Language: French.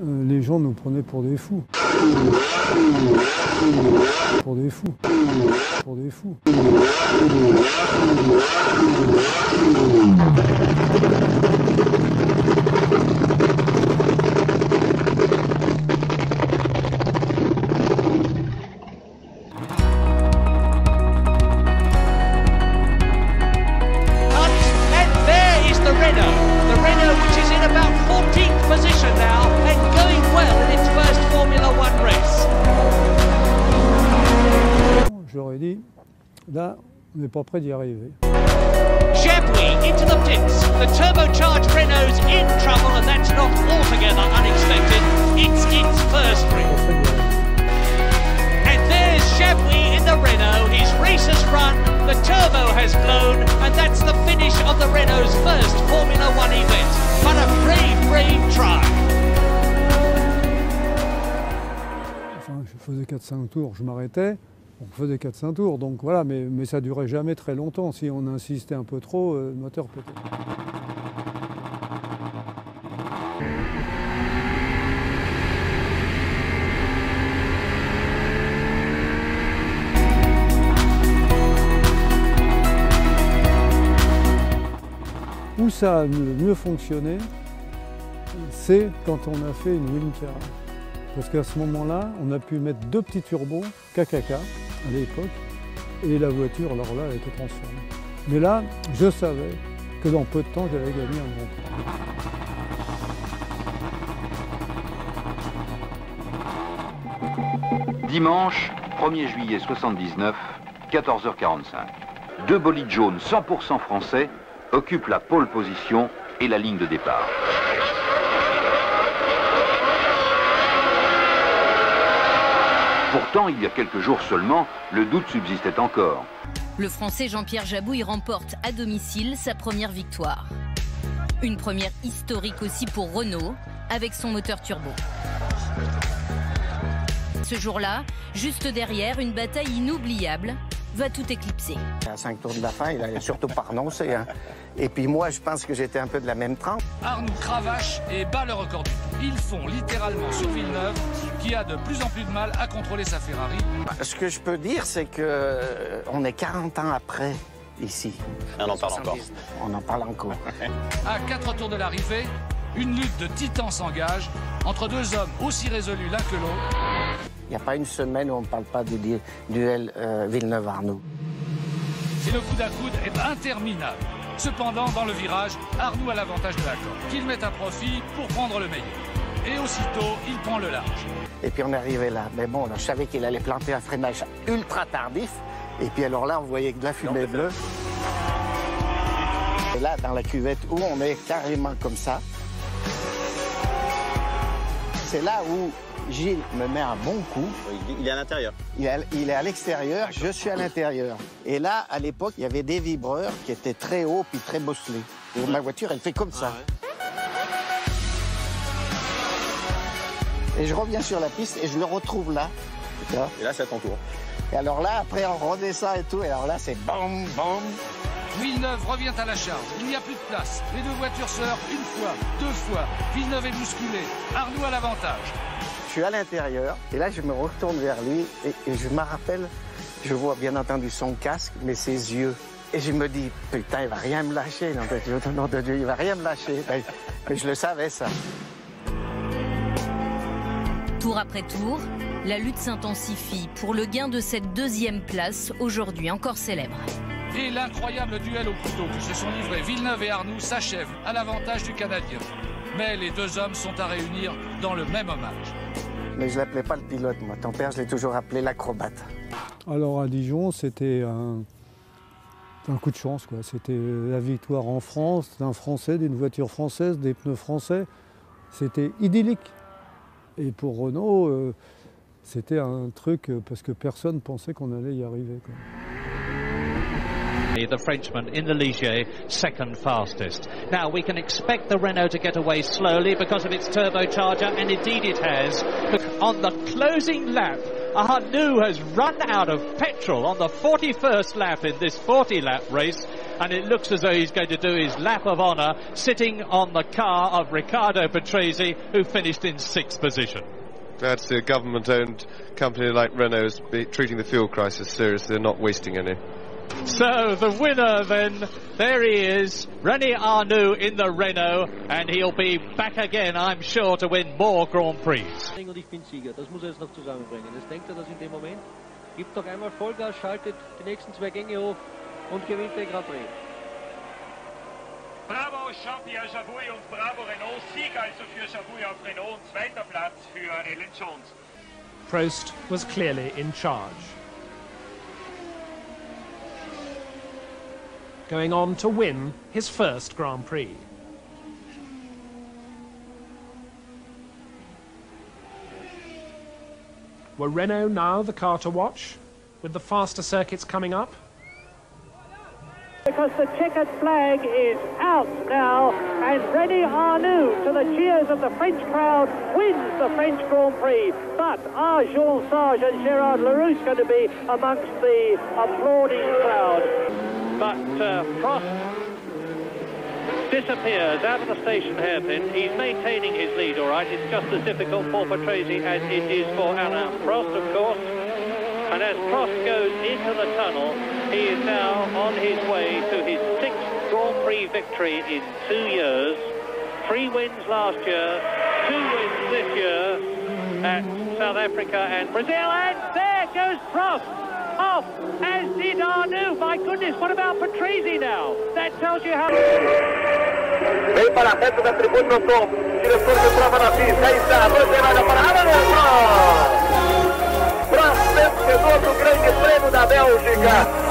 les gens nous prenaient pour des fous. Pour des fous. Pour des fous. J'aurais dit, là, on n'est pas près d'y arriver. Jabouille into the pits. The turbocharged Renault's in trouble, and that's not altogether unexpected. It's its first race. And there's Jabouille in the Renault. His race has run, the turbo has blown, and that's the finish of the Renault's first Formula One event. But a brave try. Enfin, je faisais 4-5 tours, je m'arrêtais. On faisait 4-5 tours, donc voilà, mais ça durait jamais très longtemps. Si on insistait un peu trop, le moteur pétait. Où ça a mieux fonctionné, c'est quand on a fait une Windcar. Parce qu'à ce moment-là, on a pu mettre 2 petits turbos KKK à l'époque, et la voiture, alors là, elle était transformée. Mais là, je savais que dans peu de temps, j'allais gagner un Grand Prix. Dimanche 1er juillet 79, 14h45. 2 bolides jaunes 100% français occupent la pole position et la ligne de départ. Pourtant, il y a quelques jours seulement, le doute subsistait encore. Le Français Jean-Pierre Jabouille remporte à domicile sa première victoire. Une première historique aussi pour Renault, avec son moteur turbo. Ce jour-là, juste derrière, une bataille inoubliable va tout éclipser. À 5 tours de la fin, il a surtout pas renoncé. Hein. Et puis moi, je pense que j'étais un peu de la même trempe. Arnoux cravache et bat le record du monde. Ils font littéralement sur Villeneuve, qui a de plus en plus de mal à contrôler sa Ferrari. Ce que je peux dire, c'est que on est 40 ans après ici. On en parle encore. On en parle encore. À 4 tours de l'arrivée, une lutte de titans s'engage entre 2 hommes aussi résolus l'un que l'autre. Il n'y a pas une semaine où on ne parle pas du duel Villeneuve-Arnoux. Et le coude à coude est interminable. Cependant, dans le virage, Arnoux a l'avantage de la corde, qu'il met à profit pour prendre le meilleur. Et aussitôt, il prend le large. Et puis on est arrivé là. Mais bon, je savais qu'il allait planter un freinage ultra tardif. Et puis alors là, on voyait que de la fumée bleue. Et là, dans la cuvette où on est carrément comme ça, c'est là où Gilles me met un bon coup. Il est à l'intérieur. Il est à l'extérieur, je suis à l'intérieur. Et là, à l'époque, il y avait des vibreurs qui étaient très hauts puis très bosselés. Et ma voiture, elle fait comme ça. Et je reviens sur la piste et je le retrouve là. Et là, c'est à ton tour. Et alors là, après, on redescend et tout. Et alors là, c'est bam, bam. Villeneuve revient à la charge. Il n'y a plus de place. Les 2 voitures se heurtent 1 fois, 2 fois. Villeneuve est bousculé. Arnoux a l'avantage. Je suis à l'intérieur et là, je me retourne vers lui et je me rappelle, je vois bien entendu son casque, mais ses yeux. Et je me dis, putain, il va rien me lâcher. Nom de Dieu, il va rien me lâcher. Mais je le savais, ça. Tour après tour, la lutte s'intensifie pour le gain de cette 2e place, aujourd'hui encore célèbre. Et l'incroyable duel au couteau que se sont livrés Villeneuve et Arnoux s'achève à l'avantage du Canadien. Mais les 2 hommes sont à réunir dans le même hommage. Mais je ne l'appelais pas le pilote, moi. Ton père, je l'ai toujours appelé l'acrobate. Alors à Dijon, c'était un coup de chance, quoi. C'était la victoire en France, d'un Français, d'une voiture française, des pneus français. C'était idyllique. Et pour Renault, c'était un truc parce que personne pensait qu'on allait y arriver, quoi. The Frenchman in the Ligier, second fastest. Now we can expect the Renault to get away slowly because of its turbocharger, and indeed it has. On the closing lap, Arnoux has run out of petrol on the 41st lap in this 40-lap race, and it looks as though he's going to do his lap of honour sitting on the car of Riccardo Patrese, who finished in 6th position. Glad to see a government-owned company like Renault treating the fuel crisis seriously. They're not wasting any. So the winner then, there he is, René Arnoux in the Renault, and he'll be back again, I'm sure, to win more Grand Prix. Und ich bin Sieger, das muss er jetzt noch zusammenbringen. Jetzt denkt er das in dem Moment. Gibt doch einmal Vollgas, schaltet die nächsten 2 Gänge hoch und gewinnt den Grand Prix. Bravo Jean-Pierre Jabouille und bravo Renault. Sieg also für Jabouille auf Renault und 2. Platz für Alan Jones. Prost was clearly in charge. Going on to win his first Grand Prix. Were Renault now the car to watch, with the faster circuits coming up? Because the checkered flag is out now, and René Arnoux, to the cheers of the French crowd, wins the French Grand Prix. But are Jean Sage and Gérard Leroux going to be amongst the applauding crowd? But Prost disappears out of the station hairpin. He's maintaining his lead, all right. It's just as difficult for Patrese as it is for Alain Prost, of course. And as Prost goes into the tunnel, he is now on his way to his 6th Grand Prix victory in 2 years. 3 wins last year, 2 wins this year at South Africa and Brazil. And there goes Prost off, as did Arnoux. My goodness, what about Patrese now? That tells you how... Vem para a reta da tribuna no topo. Diretor de prova na pista. Aí está, bandeirada para Arnoux. Prost, vencedor do Grande Prêmio da Bélgica.